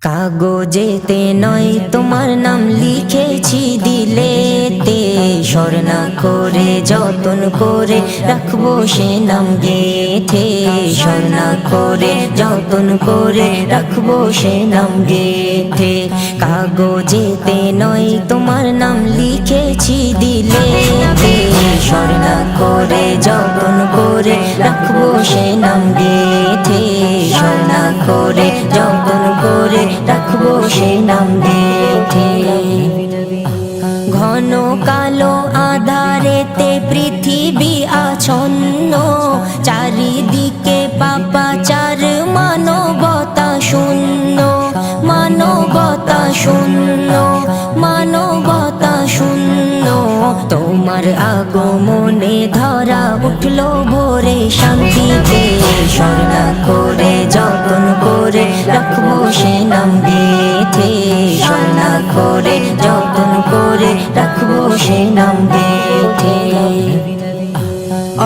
কাগজেতে নয় তোমার নাম লিখেছি দিলেতে, স্বর্ণা করে যতন করে রাখবো সে নাম গেথে। স্বর্ণা করে যতন করে রাখবো সে নাম গেথে। কাগজেতে নয় তোমার নাম লিখেছি দিলেতে, স্বর্ণা করে যতন করে রাখবো সে নাম গেথে। স্বর্ণা করে যতন করে রাখবো সে নাম গেথে। ঘন কালো আধারেতে পৃথিবী আচ্ছন্ন, চারিদিকে পাপাচার মানবতা শূন্য, মানবতা শূন্য, মানবতা শূন্য। তোমার আগমনে ধরা উঠলো ভোরে শান্তিতে, স্বর্ণা করে যতন করে রাখবো সে নাম গেথে। স্বর্ণা করে যতন করে রাখবো সে নাম গেথে।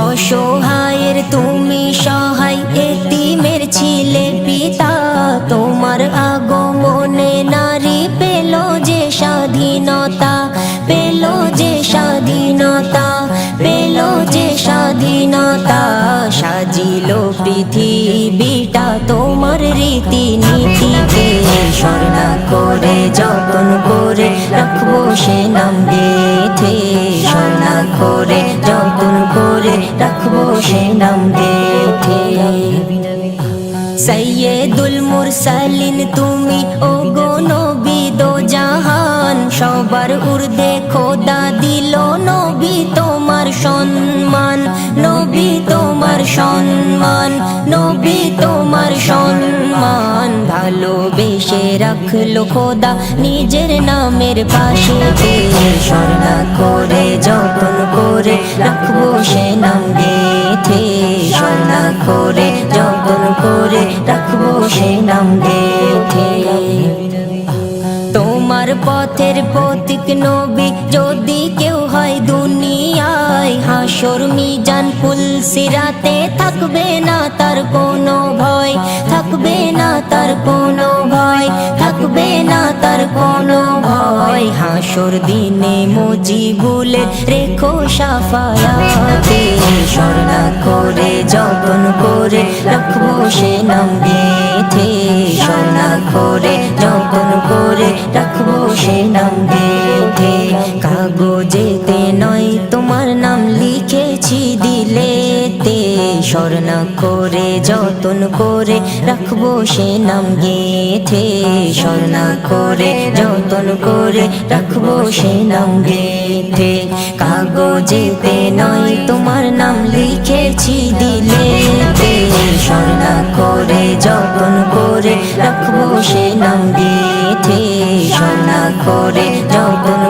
অসহায়ের তুমি সহায়, এতিমের ছিলে পিতা, তোমার আগমনে নারী পেল যে স্বাধীনতা, পেল যে স্বাধীনতা, পেল যে স্বাধীনতা। সাজিল পৃথিবীটা তোমার রীতিনীতিতে, স্বর্ণা করে যতন করে রাখবো সে নাম গেথে। স্বর্ণা করে যতন করে রাখবো সে নাম গেথে। সৈয়দুল মুরসালিন তুমি ওগো নবী দো জাহান, সবার ঊর্ধ্বে খোদা দিল নবী তোমার সম্মান, নবী তোমার সম্মান, নবী তোমার সম্মান। ভালোবেসে রাখলো খোদা নিজের নামের পাশেতে, স্বর্ণা করে যতন করে রাখবো সে নাম গেথে। স্বর্ণা করে যতন করে রাখবো সে নাম গেথে। তোমার পথের পথিক নবী যদি কেউ হয় দুনিয়ায়, হাসর মিজান ফুলসিরাতে থাকবে না তার কোনো ভয়, থাকবে না তার কোনো ভয়, থাকবে না তার কোনো ভয়। হাসর দিনে মুজিবুলে রেখো শাফায়াতে, স্বর্ণা করে যতন করে রাখবো সে নাম গেথে। স্বর্ণা করে যতন করে রাখবো সে নাম গেথে। কাগজেতে নয় তোমার নাম লিখেছি দিলেতে, স্বর্ণা করে যতন করে রাখবো সে নাম গেথে। স্বর্ণা করে যতন করে রাখবো সে নাম গেথে। কাগজেতে নয় তোমার নাম লিখেছি দিলেতে, স্বর্ণা করে যতন করে রাখবো সে নাম গেথে। স্বর্ণা করে যতন